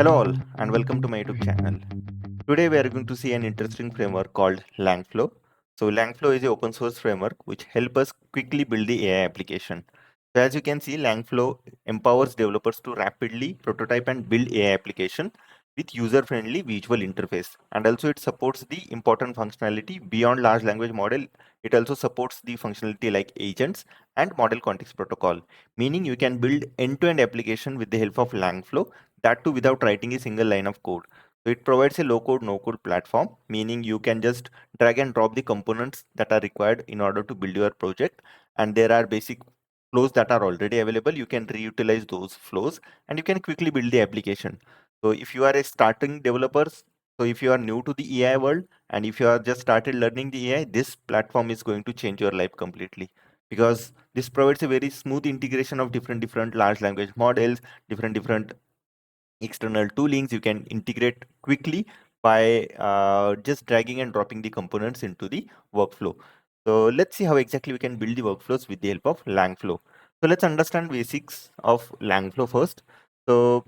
Hello all and welcome to my YouTube channel. Today we are going to see an interesting framework called Langflow. So Langflow is an open source framework which helps us quickly build the AI application. So as you can see, Langflow empowers developers to rapidly prototype and build AI application with user-friendly visual interface. And also it supports the important functionality beyond large language model. It also supports the functionality like agents and model context protocol, meaning you can build end-to-end application with the help of Langflow, that too without writing a single line of code. So it provides a low-code, no-code platform, meaning you can just drag and drop the components that are required in order to build your project. And there are basic flows that are already available. You can reutilize those flows and you can quickly build the application. So if you are a starting developer, so if you are new to the AI world and if you are just started learning the AI, this platform is going to change your life completely, because this provides a very smooth integration of different large language models, different external toolings. You can integrate quickly by just dragging and dropping the components into the workflow. So let's see how exactly we can build the workflows with the help of Langflow. So let's understand basics of Langflow first. So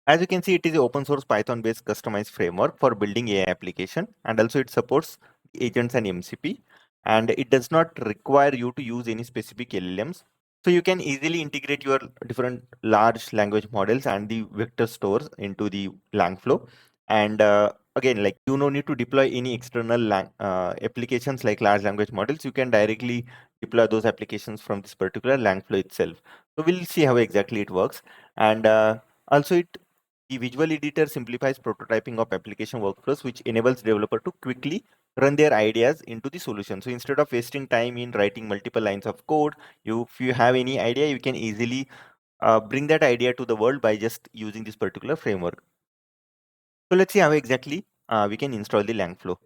as you can see, it is an open source Python based customized framework for building AI application, and also it supports agents and MCP, and it does not require you to use any specific LLMs. So you can easily integrate your different large language models and the vector stores into the Langflow. And again, like you no need to deploy any external applications like large language models. You can directly deploy those applications from this particular Langflow itself. So we'll see how exactly it works. And also the visual editor simplifies prototyping of application workflows, which enables developer to quickly run their ideas into the solution. So instead of wasting time in writing multiple lines of code, if you have any idea, you can easily bring that idea to the world by just using this particular framework. So let's see how exactly we can install the Langflow.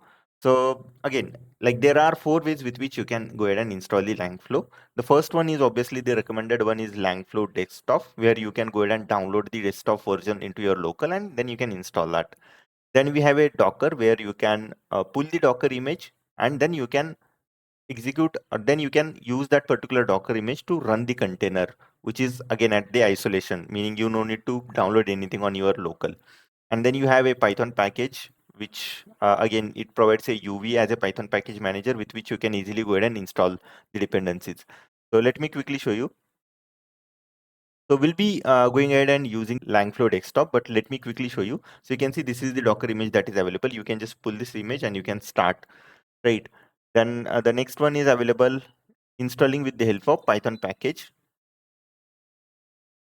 So again, like there are 4 ways with which you can go ahead and install the Langflow. The first one is obviously the recommended one is Langflow desktop, where you can go ahead and download the desktop version into your local and then you can install that. Then we have a Docker where you can pull the Docker image and then you can execute, or then you can use that particular Docker image to run the container, which is again at the isolation, meaning you no need to download anything on your local. And then you have a Python package, which again, it provides a UV as a Python package manager with which you can easily go ahead and install the dependencies. So let me quickly show you. So we'll be going ahead and using Langflow desktop, but let me quickly show you. So you can see this is the Docker image that is available. You can just pull this image and you can start, right? Then the next one is available installing with the help of Python package.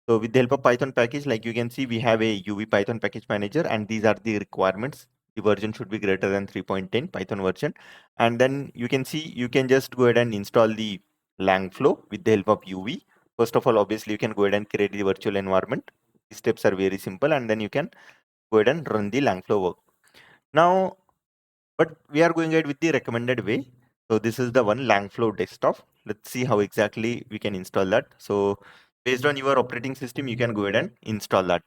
So with the help of Python package, like you can see, we have a UV Python package manager, and these are the requirements. The version should be greater than 3.10 Python version. And then you can see, you can just go ahead and install the Langflow with the help of UV. First of all, obviously, you can go ahead and create the virtual environment. The steps are very simple, and then you can go ahead and run the Langflow work. Now, but we are going ahead with the recommended way. So this is the one, Langflow desktop. Let's see how exactly we can install that. So based on your operating system, you can go ahead and install that.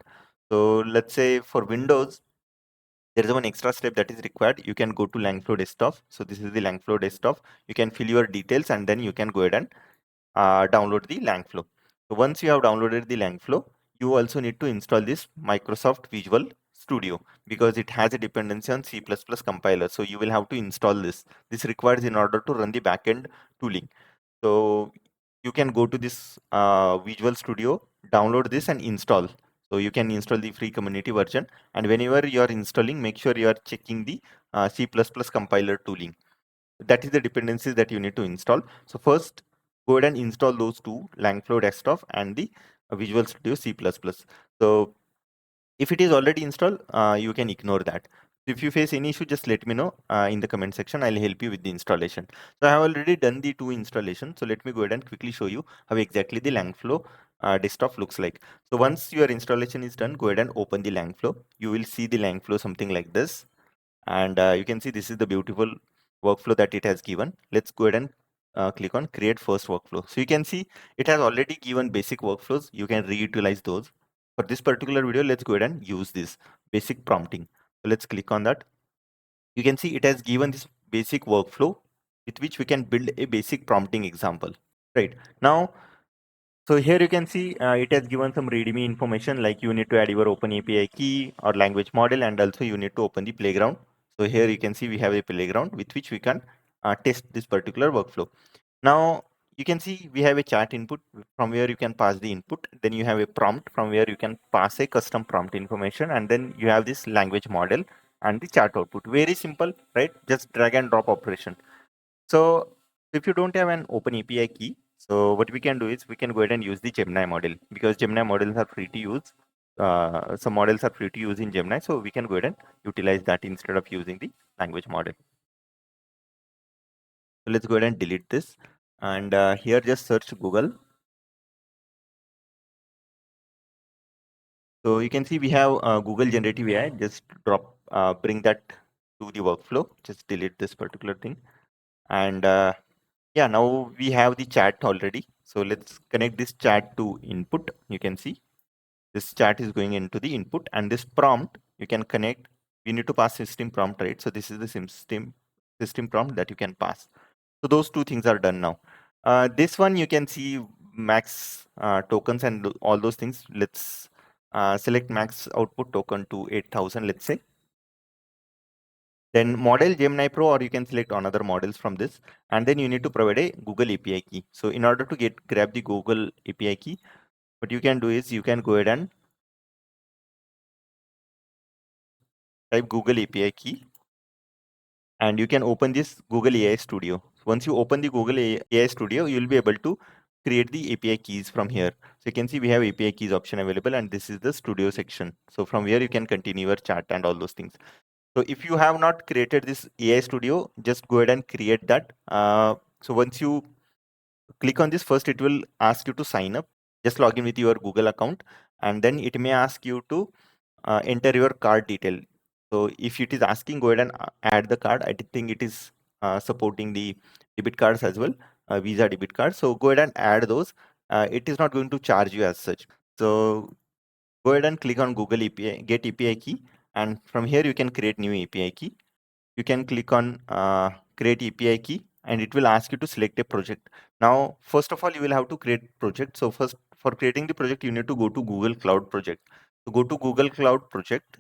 So let's say for Windows, there is one extra step that is required. You can go to Langflow desktop. So this is the Langflow desktop. You can fill your details and then you can go ahead and download the Langflow. So once you have downloaded the Langflow, you also need to install this Microsoft Visual Studio, because it has a dependency on C++ compiler. So you will have to install this. This requires in order to run the backend tooling. So you can go to this Visual Studio, download this and install. So you can install the free community version. And whenever you are installing, make sure you are checking the C++ compiler tooling. That is the dependencies that you need to install. So first, go ahead and install those two, Langflow desktop and the Visual Studio C++. So if it is already installed, you can ignore that. If you face any issue, just let me know in the comment section. I'll help you with the installation. So I have already done the 2 installations. So let me go ahead and quickly show you how exactly the Langflow desktop looks like. So once your installation is done, go ahead and open the Langflow. You will see the Langflow something like this. And you can see this is the beautiful workflow that it has given. Let's go ahead and click on create first workflow. So you can see it has already given basic workflows. You can reutilize those. For this particular video, let's go ahead and use this basic prompting. So let's click on that. You can see it has given this basic workflow with which we can build a basic prompting example. Right now, So here you can see it has given some readme information like you need to add your OpenAPI key or language model, and also you need to open the playground. So here you can see we have a playground with which we can test this particular workflow. Now you can see we have a chat input from where you can pass the input. Then you have a prompt from where you can pass a custom prompt information, and then you have this language model and the chat output. Very simple, right? Just drag and drop operation. So if you don't have an open API key, so what we can do is we can go ahead and use the Gemini model, because Gemini models are free to use. Some models are free to use in Gemini, so we can go ahead and utilize that instead of using the language model. So let's go ahead and delete this, and here just search Google. So you can see we have Google Generative AI. Just bring that to the workflow. Just delete this particular thing, and yeah, now we have the chat already. So let's connect this chat to input. You can see this chat is going into the input, and this prompt you can connect. We need to pass system prompt, right? So this is the system prompt that you can pass. So those two things are done now. This one you can see max tokens and all those things. Let's select max output token to 8,000, let's say. Then model Gemini Pro, or you can select another models from this, and then you need to provide a Google API key. So in order to grab the Google API key, what you can do is you can go ahead and type Google API key, and you can open this Google AI Studio. Once you open the Google AI Studio, you will be able to create the API keys from here. So you can see we have API keys option available, and this is the studio section. So from here you can continue your chat and all those things. So if you have not created this AI Studio, just go ahead and create that. So once you click on this, first it will ask you to sign up. Just log in with your Google account, and then it may ask you to enter your card detail. So if it is asking, go ahead and add the card. I think it is supporting the debit cards as well, Visa debit cards. So go ahead and add those. It is not going to charge you as such. So go ahead and click on Google API, get API key, and from here you can create new API key. You can click on create API key, and it will ask you to select a project. Now, first of all, you will have to create project. So first, for creating the project, you need to go to Google Cloud Project. So go to Google Cloud Project,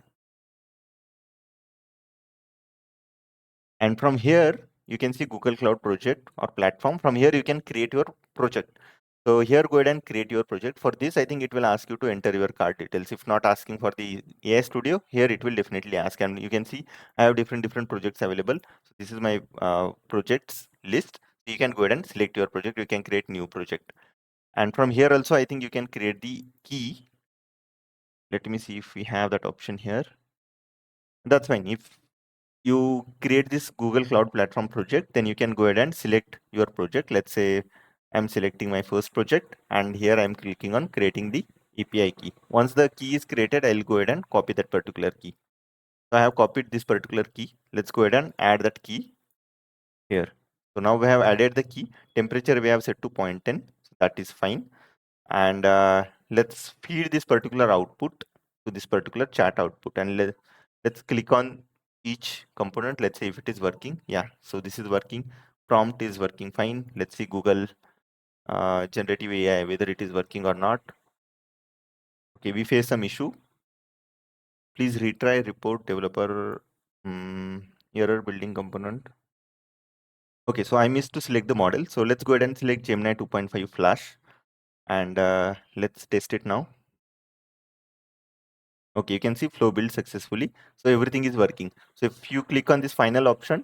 and from here you can see Google Cloud Project or platform. From here you can create your project. So here go ahead and create your project. For this, I think it will ask you to enter your card details. If not asking for the AI Studio, here it will definitely ask. And you can see I have different projects available. So this is my projects list. So you can go ahead and select your project. You can create new project. And from here also, I think you can create the key. Let me see if we have that option here. That's fine. If you create this Google Cloud Platform project, then you can go ahead and select your project. Let's say I'm selecting my first project, and here I'm clicking on creating the API key. Once the key is created, I'll go ahead and copy that particular key. So I have copied this particular key. Let's go ahead and add that key here. So now we have added the key. Temperature we have set to 0.10. So that is fine. And let's feed this particular output to this particular chat output, and let's click on each component. Let's see if it is working. Yeah, so this is working. Prompt is working fine. Let's see Google generative AI whether it is working or not. Okay, we face some issue. Please retry report developer error building component. Okay, so I missed to select the model. So let's go ahead and select Gemini 2.5 Flash, and let's test it now. Okay, you can see flow build successfully. So everything is working. So if you click on this final option,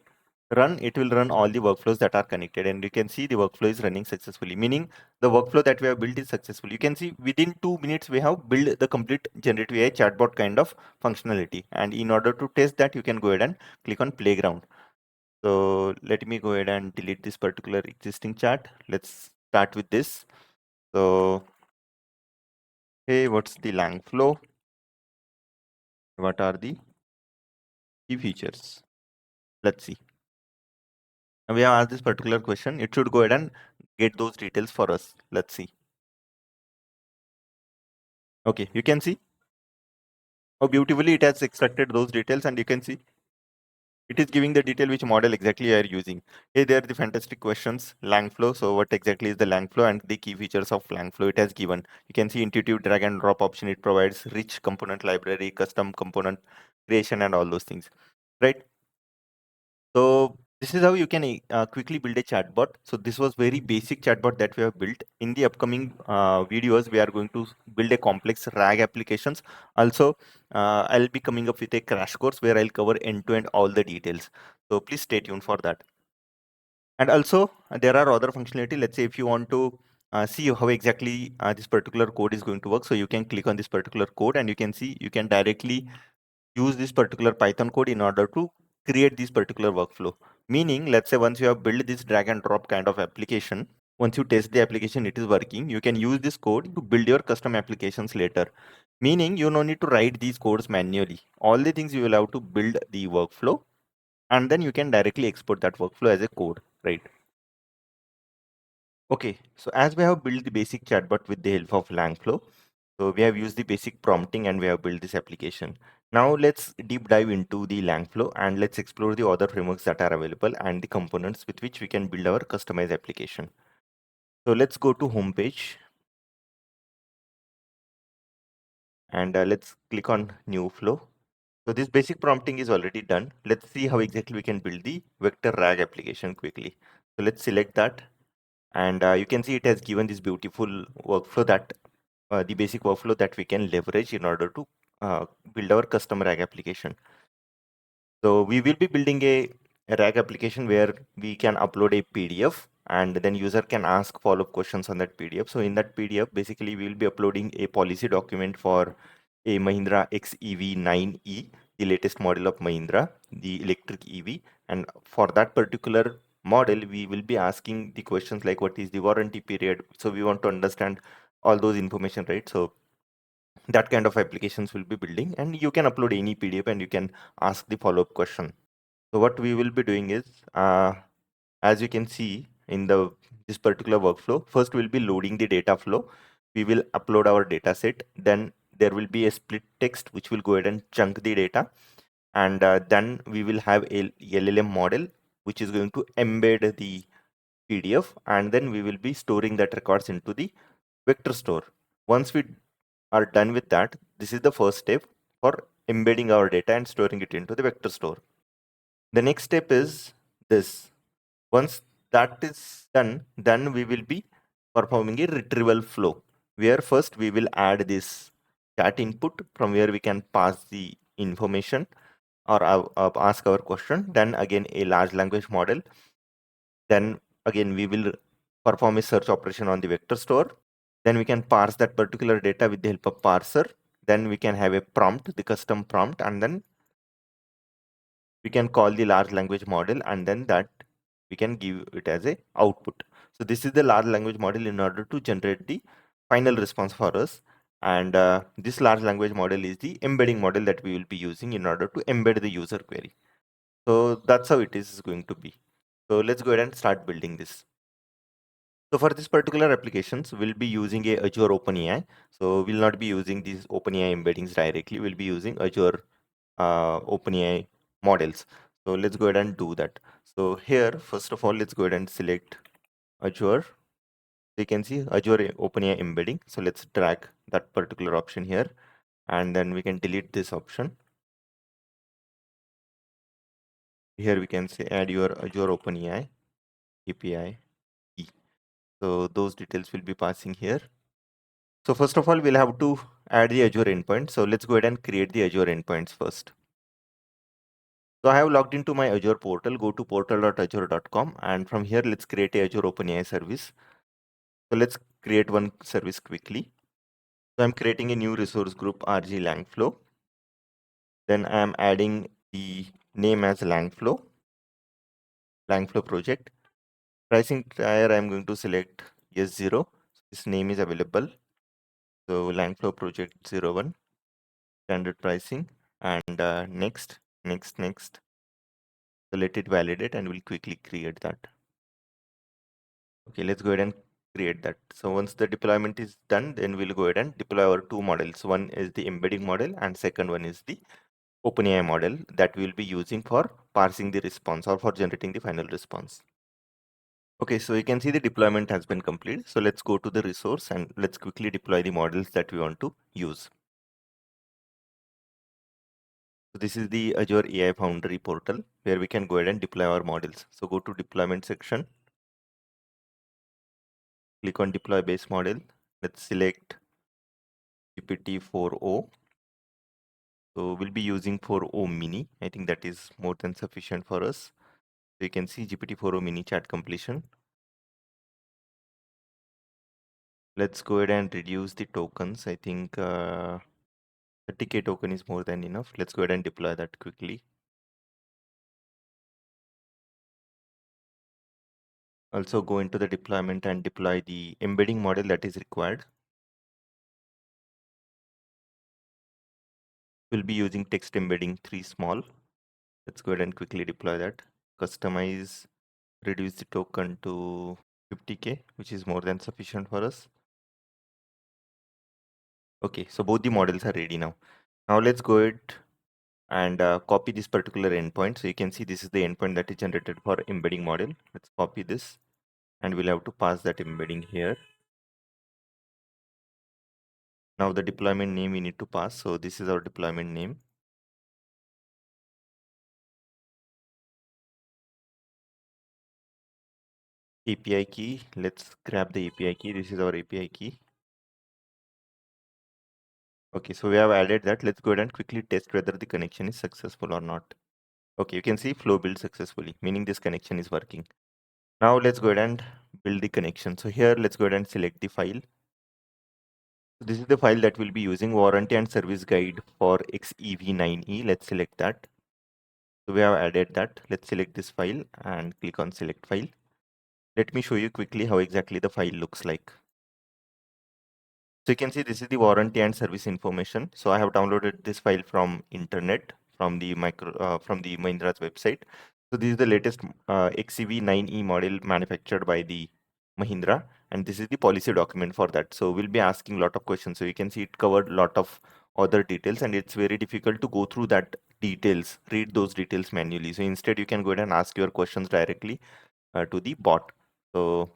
run, it will run all the workflows that are connected, and you can see the workflow is running successfully, meaning the workflow that we have built is successful. You can see within 2 minutes we have built the complete generative AI chatbot kind of functionality. And in order to test that, you can go ahead and click on playground. So let me go ahead and delete this particular existing chat. Let's start with this. So, hey, what's the Langflow? What are the key features? Let's see. We have asked this particular question. It should go ahead and get those details for us. Let's see. Okay, you can see how beautifully it has extracted those details, and you can see It is giving the detail which model exactly you are using. Hey, there are the fantastic questions. Langflow. So what exactly is the Langflow and the key features of Langflow it has given. You can see intuitive drag and drop option. It provides rich component library, custom component creation and all those things, right? So this is how you can quickly build a chatbot. So this was very basic chatbot that we have built. In the upcoming videos, we are going to build a complex RAG applications. Also, I'll be coming up with a crash course where I'll cover end-to-end all the details. So please stay tuned for that. And also, there are other functionality. Let's say if you want to see how exactly this particular code is going to work. So you can click on this particular code and you can see you can directly use this particular Python code in order to create this particular workflow. Meaning, let's say once you have built this drag and drop kind of application, once you test the application, it is working, you can use this code to build your custom applications later. Meaning, you no need to write these codes manually. All the things you will have to build the workflow, and then you can directly export that workflow as a code, right? Okay, so as we have built the basic chatbot with the help of Langflow, so we have used the basic prompting and we have built this application. Now let's deep dive into the Langflow and let's explore the other frameworks that are available and the components with which we can build our customized application. So let's go to homepage and let's click on new flow. So this basic prompting is already done. Let's see how exactly we can build the vector RAG application quickly. So let's select that and you can see it has given this beautiful workflow that the basic workflow that we can leverage in order to build our custom RAG application. So we will be building a RAG application where we can upload a PDF and then user can ask follow-up questions on that PDF. So in that PDF, basically we will be uploading a policy document for a Mahindra XEV9E, the latest model of Mahindra, the electric EV. And for that particular model, we will be asking the questions like what is the warranty period. So we want to understand all those information, right? So that kind of applications will be building and you can upload any PDF and you can ask the follow-up question. So what we will be doing is, as you can see in this particular workflow, first we'll be loading the data flow. We will upload our data set. Then there will be a split text which will go ahead and chunk the data. And then we will have a LLM model which is going to embed the PDF. And then we will be storing that records into the vector store. Once we are done with that, this is the first step for embedding our data and storing it into the vector store. The next step is this. Once that is done, then we will be performing a retrieval flow, where first we will add this chat input from where we can pass the information or ask our question. Then again a large language model. Then again we will perform a search operation on the vector store. Then we can parse that particular data with the help of parser. Then we can have a prompt, the custom prompt, and then we can call the large language model and then that we can give it as a output. So this is the large language model in order to generate the final response for us. And this large language model is the embedding model that we will be using in order to embed the user query. So that's how it is going to be. So let's go ahead and start building this. So for this particular applications, we'll be using a Azure OpenAI. So we'll not be using these OpenAI embeddings directly. We'll be using Azure OpenAI models. So let's go ahead and do that. So here, first of all, let's go ahead and select Azure. So you can see Azure OpenAI embedding. So let's drag that particular option here, and then we can delete this option. Here we can say add your Azure OpenAI API. So those details will be passing here. So first of all, we'll have to add the Azure endpoint. So let's go ahead and create the Azure endpoints first. So I have logged into my Azure portal. Go to portal.azure.com and from here, let's create a Azure OpenAI service. So let's create one service quickly. So I'm creating a new resource group RG Langflow. Then I'm adding the name as Langflow project. Pricing tier, I'm going to select yes 0. This name is available. So Langflow project 01, standard pricing, and next. So let it validate and we'll quickly create that. Okay, let's go ahead and create that. So once the deployment is done, then we'll go ahead and deploy our two models. One is the embedding model and second one is the OpenAI model that we will be using for parsing the response or for generating the final response. Okay, so you can see the deployment has been completed. So let's go to the resource and let's quickly deploy the models that we want to use. So this is the Azure AI Foundry portal where we can go ahead and deploy our models. So go to deployment section, click on deploy base model. Let's select GPT-4o. So we'll be using 4o mini. I think that is more than sufficient for us. So you can see GPT-4o mini chat completion. Let's go ahead and reduce the tokens. I think 30K token is more than enough. Let's go ahead and deploy that quickly. Also go into the deployment and deploy the embedding model that is required. We'll be using text embedding 3 small. Let's go ahead and quickly deploy that. Customize, reduce the token to 50K, which is more than sufficient for us. Okay, so both the models are ready now. Now let's go ahead and copy this particular endpoint. So you can see this is the endpoint that is generated for embedding model. Let's copy this and we'll have to pass that embedding here. Now the deployment name we need to pass. So this is our deployment name. API key. Let's grab the API key. This is our API key. Okay, so we have added that. Let's go ahead and quickly test whether the connection is successful or not. Okay, you can see flow built successfully, meaning this connection is working. Now let's go ahead and build the connection. So here, let's go ahead and select the file. So this is the file that we'll be using, warranty and service guide for XEV9E. Let's select that. So we have added that. Let's select this file and click on select file. Let me show you quickly how exactly the file looks like. So you can see this is the warranty and service information. So I have downloaded this file from internet, from the Mahindra's website. So this is the latest XCV9E model manufactured by the Mahindra, and this is the policy document for that. So we'll be asking a lot of questions. So you can see it covered a lot of other details, and it's very difficult to go through that details, read those details manually. So instead, you can go ahead and ask your questions directly to the bot. So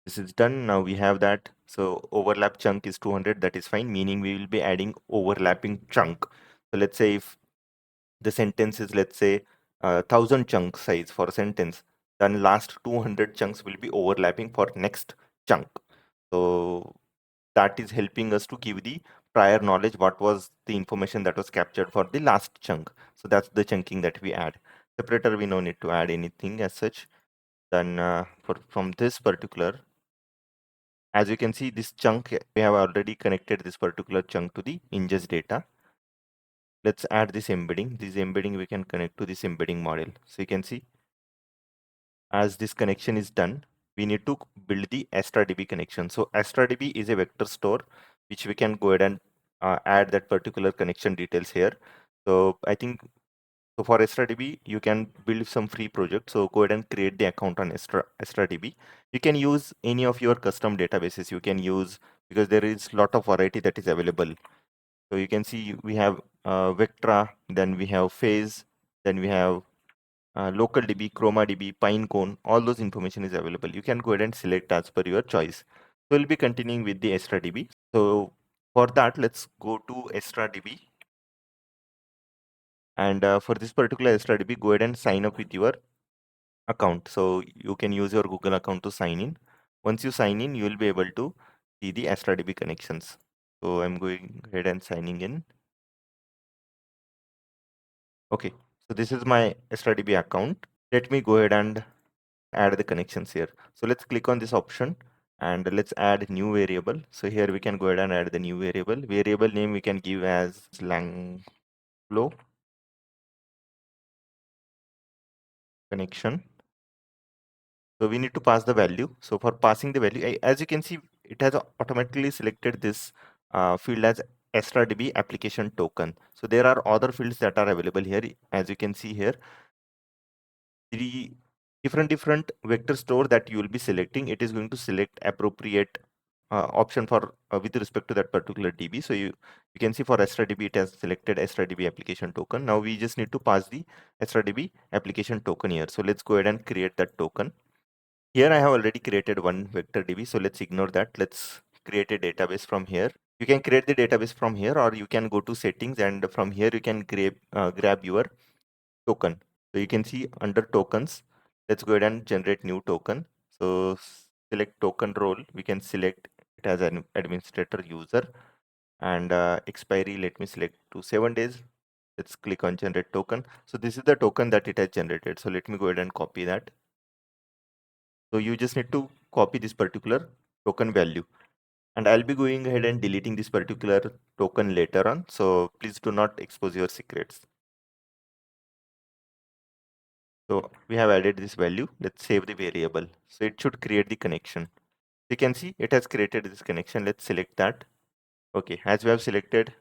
this is done. Now we have that. So overlap chunk is 200. That is fine, meaning we will be adding overlapping chunk. So let's say if the sentence is, let's say, 1000 chunk size for a sentence, then last 200 chunks will be overlapping for next chunk. So that is helping us to give the prior knowledge what was the information that was captured for the last chunk. So that's the chunking that we add. Separator, we no need to add anything as such. Then from this particular, as you can see, this chunk, we have already connected this particular chunk to the ingest data. Let's add this embedding. This embedding we can connect to this embedding model. So you can see, as this connection is done, we need to build the AstraDB connection. So AstraDB is a vector store, which we can go ahead and add that particular connection details here. So I think, so for AstraDB, you can build some free project. So go ahead and create the account on AstraDB. You can use any of your custom databases you can use, because there is a lot of variety that is available. So you can see we have Vectra, then we have Phase, then we have LocalDB, ChromaDB, Pinecone, all those information is available. You can go ahead and select as per your choice. So we'll be continuing with the AstraDB. So for that, let's go to AstraDB. And for this particular AstraDB, go ahead and sign up with your account. So you can use your Google account to sign in. Once you sign in, you will be able to see the AstraDB connections. So I'm going ahead and signing in. Okay, so this is my AstraDB account. Let me go ahead and add the connections here. So let's click on this option and let's add new variable. So here we can go ahead and add the new variable. Variable name we can give as Langflow connection. So we need to pass the value. So for passing the value, as you can see, it has automatically selected this field as AstraDB application token. So there are other fields that are available here. As you can see here, the different vector store that you will be selecting, it is going to select appropriate option for with respect to that particular DB. So you can see for AstraDB, it has selected AstraDB application token. Now we just need to pass the AstraDB application token here. So let's go ahead and create that token. Here I have already created one vector DB. So let's ignore that. Let's create a database from here. You can create the database from here, or you can go to settings, and from here you can grab your token. So you can see under tokens, let's go ahead and generate new token. So select token role. We can select it as an administrator user, and expiry, let me select to 7 days. Let's click on generate token. So this is the token that it has generated. So let me go ahead and copy that. So you just need to copy this particular token value, and I'll be going ahead and deleting this particular token later on. So please do not expose your secrets. So we have added this value. Let's save the variable. So it should create the connection. You can see it has created this connection. Let's select that. Okay, as we have selected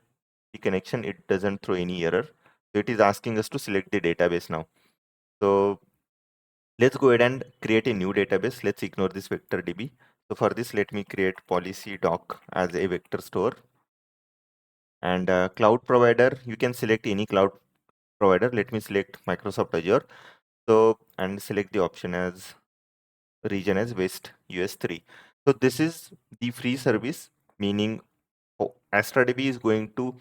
the connection, it doesn't throw any error. So it is asking us to select the database now. So let's go ahead and create a new database. Let's ignore this vector DB. So for this, let me create policy doc as a vector store. And cloud provider, you can select any cloud provider. Let me select Microsoft Azure. So, and select the option as region as West US 3. So this is the free service, meaning AstraDB is going to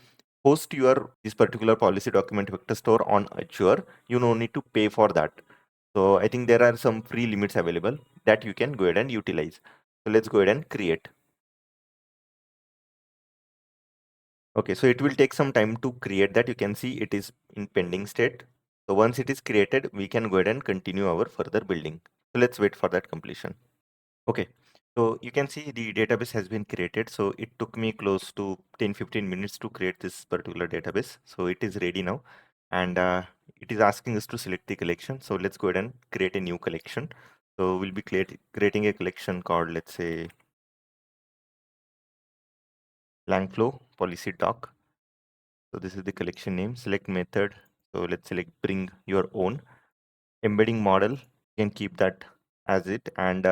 host your this particular policy document vector store on Azure. You no need to pay for that. So I think there are some free limits available that you can go ahead and utilize. So let's go ahead and create. Okay, so it will take some time to create that. You can see it is in pending state. So once it is created, we can go ahead and continue our further building. So let's wait for that completion. Okay, so you can see the database has been created. So it took me close to 10-15 minutes to create this particular database. So it is ready now, and it is asking us to select the collection. So let's go ahead and create a new collection. So we'll be creating a collection called, let's say, Langflow policy doc. So this is the collection name. Select method. So let's select bring your own embedding model. You can keep that as it, and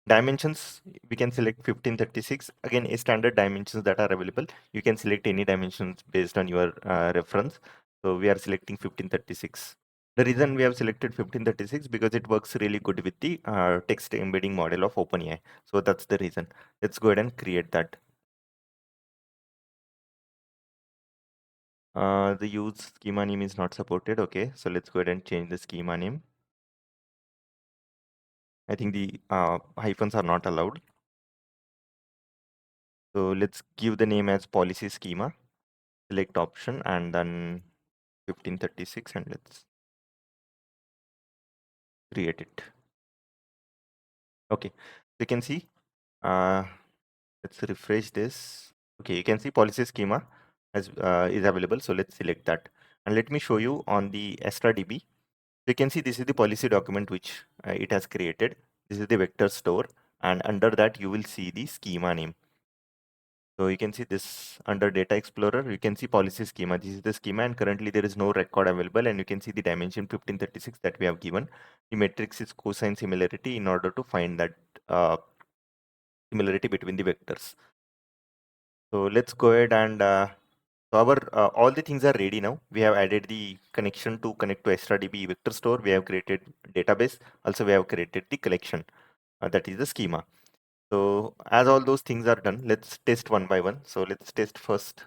dimensions, we can select 1536. Again, a standard dimensions that are available. You can select any dimensions based on your reference. So we are selecting 1536. The reason we have selected 1536 because it works really good with the text embedding model of OpenAI. So that's the reason. Let's go ahead and create that. The use schema name is not supported. Okay, so let's go ahead and change the schema name. I think the hyphens are not allowed. So let's give the name as policy schema. Select option and then 1536, and let's create it. Okay, so you can see, let's refresh this. Okay, you can see policy schema as is available. So let's select that, and let me show you on the AstraDB. So you can see this is the policy document which it has created. This is the vector store, and under that you will see the schema name. So you can see this under Data Explorer, you can see policy schema. This is the schema, and currently there is no record available, and you can see the dimension 1536 that we have given. The matrix is cosine similarity in order to find that similarity between the vectors. So let's go ahead and so our all the things are ready now. We have added the connection to connect to AstraDB vector store. We have created database. Also, we have created the collection. That is the schema. So as all those things are done, let's test one by one. So let's test first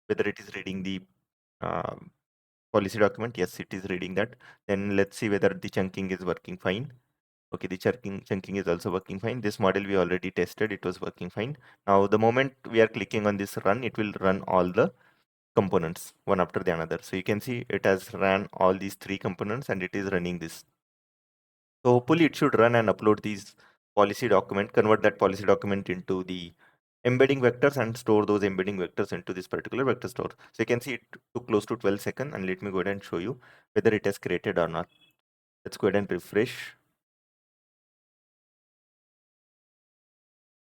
whether it is reading the uh, policy document. Yes, it is reading that. Then let's see whether the chunking is working fine. Okay, the chunking is also working fine. This model we already tested, it was working fine. Now the moment we are clicking on this run, it will run all the components one after the another. So you can see it has ran all these three components and it is running this. So hopefully it should run and upload these policy document, convert that policy document into the embedding vectors and store those embedding vectors into this particular vector store. So you can see it took close to 12 seconds, and let me go ahead and show you whether it has created or not. Let's go ahead and refresh.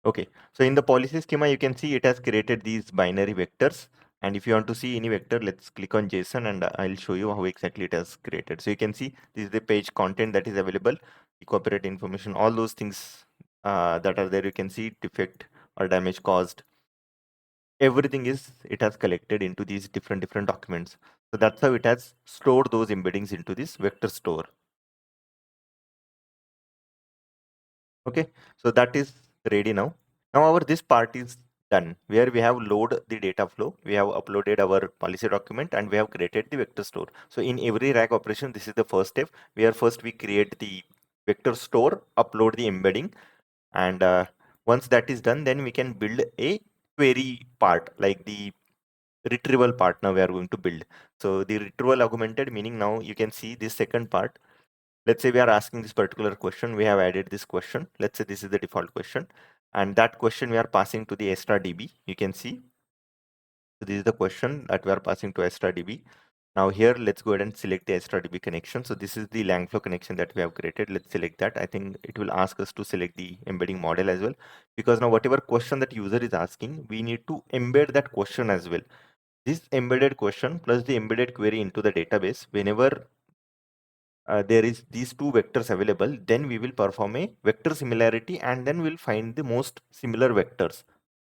Okay, so in the policy schema, you can see it has created these binary vectors. And if you want to see any vector, let's click on JSON and I'll show you how exactly it has created. So you can see this is the page content that is available, the copyright information, all those things that are there. You can see defect or damage caused. Everything is it has collected into these different documents. So that's how it has stored those embeddings into this vector store. Okay, so that is ready now. Now our this part is done, where we have load the data flow, we have uploaded our policy document, and we have created the vector store. So in every RAG operation, this is the first step, where first we create the vector store, upload the embedding, and once that is done, then we can build a query part, like the retrieval part now we are going to build. So the retrieval augmented, meaning now you can see this second part. Let's say we are asking this particular question, we have added this question. Let's say this is the default question, and that question we are passing to the AstraDB. You can see, so this is the question that we are passing to AstraDB. Now here, let's go ahead and select the AstraDB connection. So this is the Langflow connection that we have created. Let's select that. I think it will ask us to select the embedding model as well, because now whatever question that user is asking, we need to embed that question as well. This embedded question plus the embedded query into the database, whenever there is these two vectors available, then we will perform a vector similarity, and then we'll find the most similar vectors,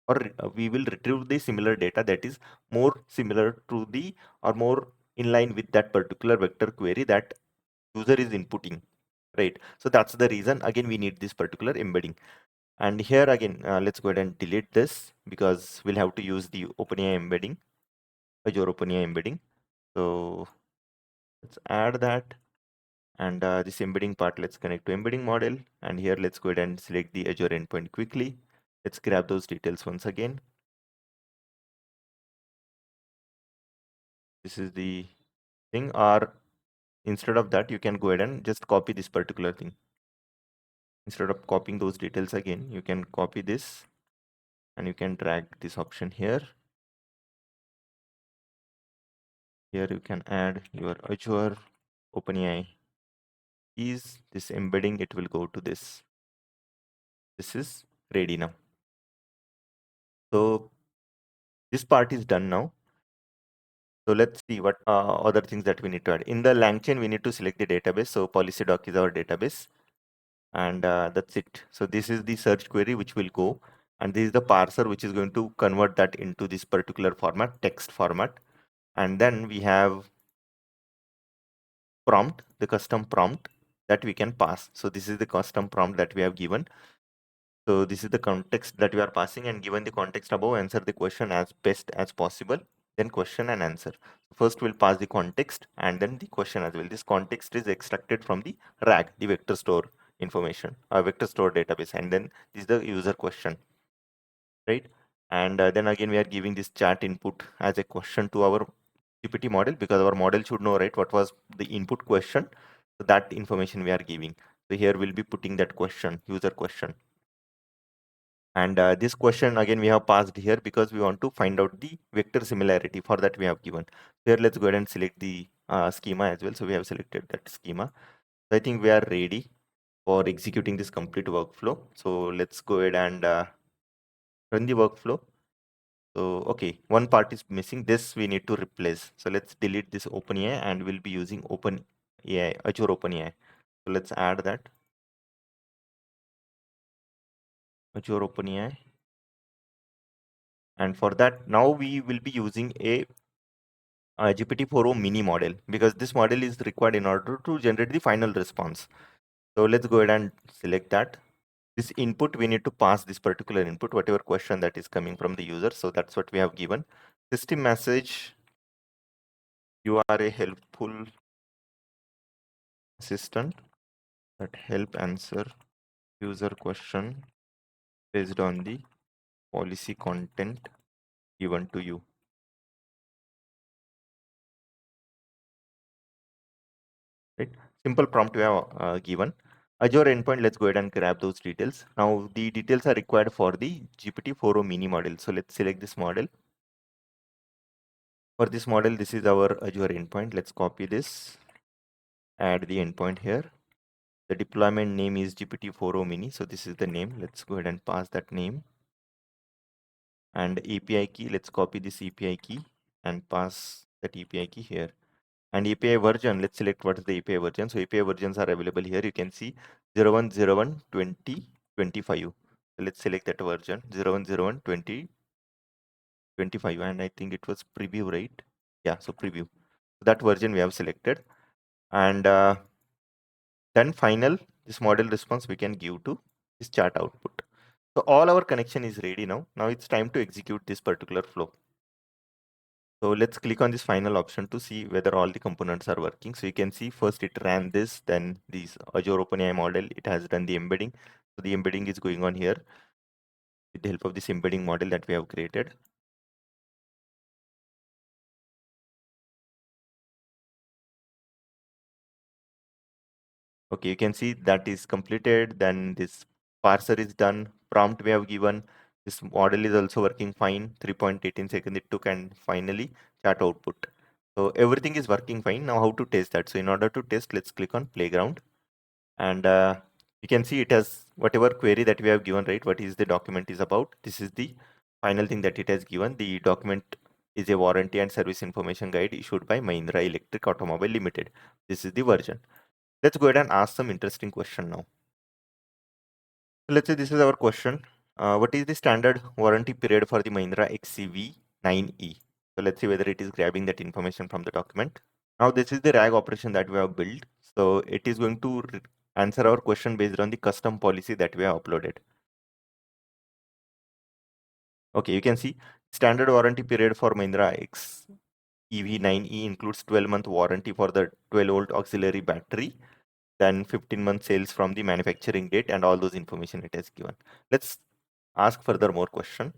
or we will retrieve the similar data that is more similar to the, or more in line with that particular vector query that user is inputting, right? So that's the reason again we need this particular embedding. And here again, let's go ahead and delete this, because we'll have to use the OpenAI embedding, Azure OpenAI embedding. So let's add that. And this embedding part, let's connect to embedding model. And here, let's go ahead and select the Azure endpoint quickly. Let's grab those details once again. This is the thing, or instead of that, you can go ahead and just copy this particular thing. Instead of copying those details again, you can copy this and you can drag this option here. Here you can add your Azure OpenAI keys. This embedding, it will go to this. This is ready now. So this part is done now. So let's see what other things that we need to add. In the LangChain, we need to select the database. So policy doc is our database, and that's it. So this is the search query which will go, and this is the parser which is going to convert that into this particular format, text format. And then we have prompt, the custom prompt that we can pass. So this is the custom prompt that we have given. So this is the context that we are passing, and given the context above, answer the question as best as possible, then question and answer. First we'll pass the context and then the question as well. This context is extracted from the RAG, the vector store information, vector store database, and then this is the user question, right? And then again, we are giving this chat input as a question to our GPT model, because our model should know, right, what was the input question. So that information we are giving. So here we'll be putting that question, user question. And this question again we have passed here because we want to find out the vector similarity. For that we have given. Here let's go ahead and select the schema as well. So we have selected that schema. So I think we are ready for executing this complete workflow. So let's go ahead and run the workflow. So okay, one part is missing. This we need to replace. So let's delete this OpenAI and we'll be using OpenAI, Azure OpenAI. So let's add that. Azure OpenAI. And for that, now we will be using a GPT-4o mini model, because this model is required in order to generate the final response. So let's go ahead and select that. This input, we need to pass this particular input, whatever question that is coming from the user. So that's what we have given. System message, you are a helpful assistant that help answer user question based on the policy content given to you. Right? Simple prompt we have given. Azure endpoint, let's go ahead and grab those details. Now the details are required for the GPT-4o mini model. So let's select this model. For this model, this is our Azure endpoint. Let's copy this, add the endpoint here. The deployment name is GPT-4o mini. So this is the name. Let's go ahead and pass that name. And API key, let's copy this API key and pass that API key here. And API version, let's select what is the API version. So API versions are available here. You can see 01012025. So let's select that version 0101 2025, and I think it was preview, right? Yeah, so preview. So that version we have selected, and then final this model response we can give to this chat output. So all our connection is ready now. Now it's time to execute this particular flow. So let's click on this final option to see whether all the components are working. So you can see first it ran this, then this Azure OpenAI model, it has done the embedding. So the embedding is going on here with the help of this embedding model that we have created. Okay, you can see that is completed. Then this parser is done. Prompt we have given. This model is also working fine. 3.18 seconds it took, and finally chat output. So everything is working fine. Now how to test that? So in order to test, let's click on playground, and you can see it has whatever query that we have given, right? What is the document is about? This is the final thing that it has given. The document is a warranty and service information guide issued by Mahindra Electric Automobile Limited. This is the version. Let's go ahead and ask some interesting question now. So let's say this is our question. What is the standard warranty period for the Mahindra XCV9E? So let's see whether it is grabbing that information from the document. Now this is the RAG operation that we have built. So it is going to answer our question based on the custom policy that we have uploaded. Okay, you can see standard warranty period for Mahindra XEV9E includes 12-month warranty for the 12-volt auxiliary battery, then 15-month sales from the manufacturing date, and all those information it has given. Let's ask further more question.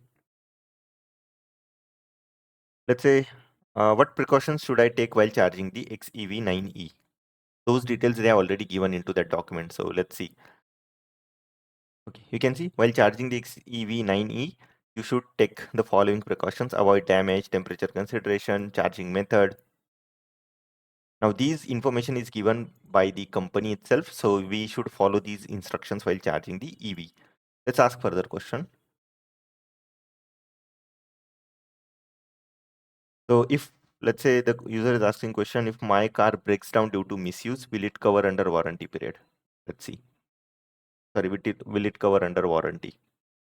Let's say, what precautions should I take while charging the XEV9E? Those details they have already given into that document. So let's see. Okay, you can see while charging the XEV9E, you should take the following precautions: avoid damage, temperature consideration, charging method. Now, these information is given by the company itself, so we should follow these instructions while charging the EV. Let's ask further question. So if let's say the user is asking question, if my car breaks down due to misuse, will it cover under warranty period? Let's see. Sorry, will it cover under warranty?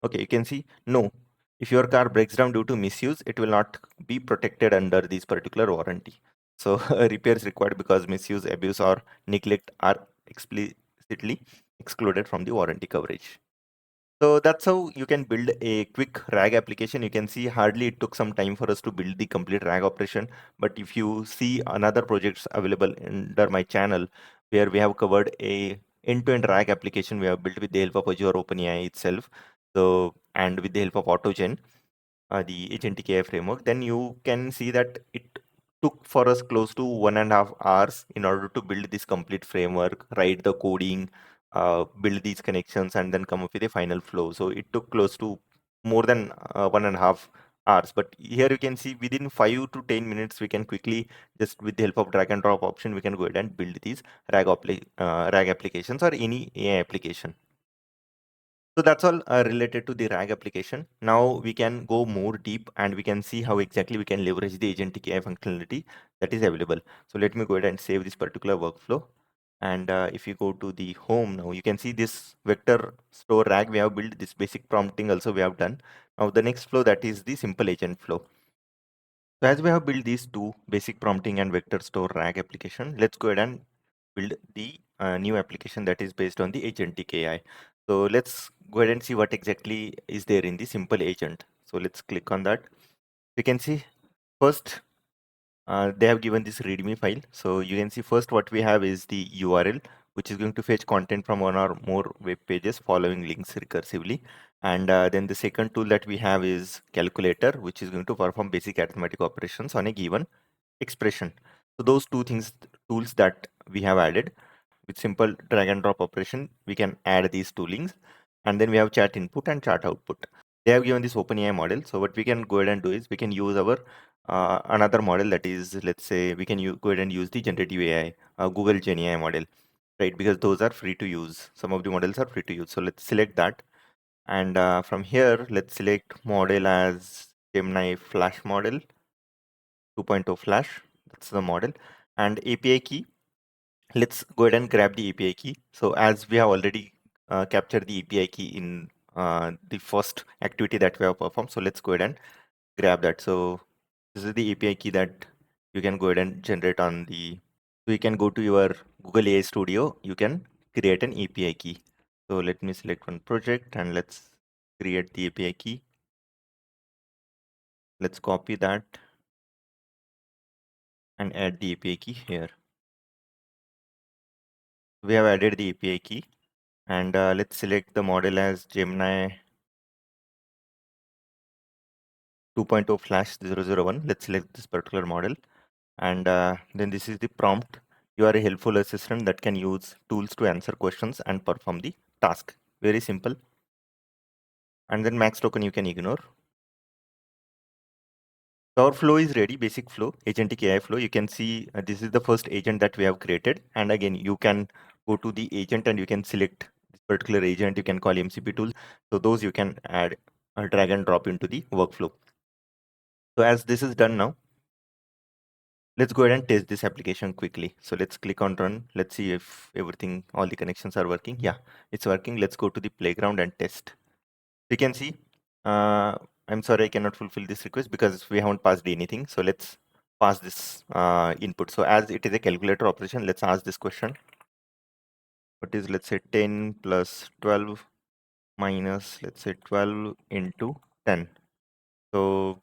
Okay, you can see no. If your car breaks down due to misuse, it will not be protected under this particular warranty. So repairs required because misuse, abuse, or neglect are explicitly excluded from the warranty coverage. So that's how you can build a quick RAG application. You can see hardly it took some time for us to build the complete RAG operation. But if you see another projects available under my channel where we have covered a end-to-end RAG application we have built with the help of Azure OpenAI itself. So and with the help of AutoGen, the Agentic AI framework, then you can see that it took for us close to 1.5 hours in order to build this complete framework, write the coding, build these connections, and then come up with a final flow. So it took close to more than 1.5 hours. But here you can see within 5 to 10 minutes, we can quickly, just with the help of drag and drop option, we can go ahead and build these RAG applications or any AI application. So that's all related to the RAG application. Now we can go more deep and we can see how exactly we can leverage the agentic AI functionality that is available. So let me go ahead and save this particular workflow. And if you go to the home now, you can see this vector store RAG we have built, this basic prompting also we have done. Now the next flow, that is the simple agent flow. So as we have built these two, basic prompting and vector store RAG application, let's go ahead and build the new application that is based on the agentic AI. So let's go ahead and see what exactly is there in the simple agent. So let's click on that. You can see first they have given this readme file. So you can see first what we have is the URL, which is going to fetch content from one or more web pages following links recursively. And then the second tool that we have is calculator, which is going to perform basic arithmetic operations on a given expression. So those two tools that we have added. With simple drag and drop operation, we can add these toolings. And then we have chat input and chat output. They have given this OpenAI model. So what we can go ahead and do is we can use our another model, that is, let's say we can go ahead and use the generative AI, Google Gen AI model, right? Because those are free to use. Some of the models are free to use. So let's select that. And from here, let's select model as Gemini Flash model, 2.0 Flash. That's the model. And API key, let's go ahead and grab the API key. So as we have already captured the API key in the first activity that we have performed. So let's go ahead and grab that. So this is the API key that you can go ahead and generate on the, so you can go to your Google AI Studio, you can create an API key. So let me select one project and let's create the API key. Let's copy that and add the API key here. We have added the API key and let's select the model as Gemini 2.0 flash 001. Let's select this particular model. And then this is the prompt. You are a helpful assistant that can use tools to answer questions and perform the task. Very simple. And then max token you can ignore. So our flow is ready, basic flow, agentic AI flow. You can see this is the first agent that we have created. And again, you can go to the agent and you can select this particular agent. You can call MCP tool. So those you can add, drag and drop into the workflow. So as this is done now, let's go ahead and test this application quickly. So let's click on run. Let's see if everything, all the connections are working. Yeah, it's working. Let's go to the playground and test. You can see, I'm sorry, I cannot fulfill this request because we haven't passed anything. So let's pass this input. So as it is a calculator operation, let's ask this question. What is, let's say 10 plus 12 minus, let's say 12 into 10. So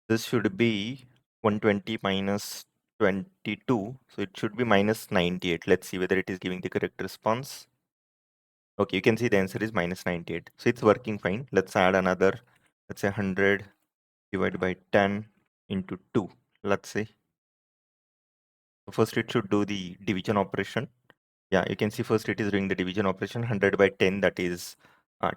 this should be 120 minus 22. So it should be minus 98. Let's see whether it is giving the correct response. Okay, you can see the answer is minus 98. So it's working fine. Let's add another, let's say 100 divided by 10 into 2. Let's say. So first it should do the division operation. Yeah, you can see first it is doing the division operation. 100 by 10, that is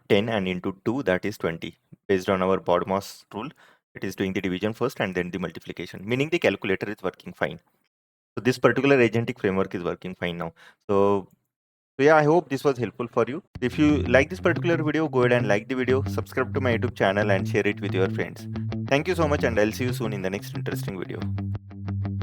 10, and into 2, that is 20. Based on our BODMAS rule, it is doing the division first and then the multiplication, meaning the calculator is working fine. So this particular agentic framework is working fine now. So yeah, I hope this was helpful for you. If you like this particular video, go ahead and like the video, subscribe to my YouTube channel and share it with your friends. Thank you so much and I'll see you soon in the next interesting video.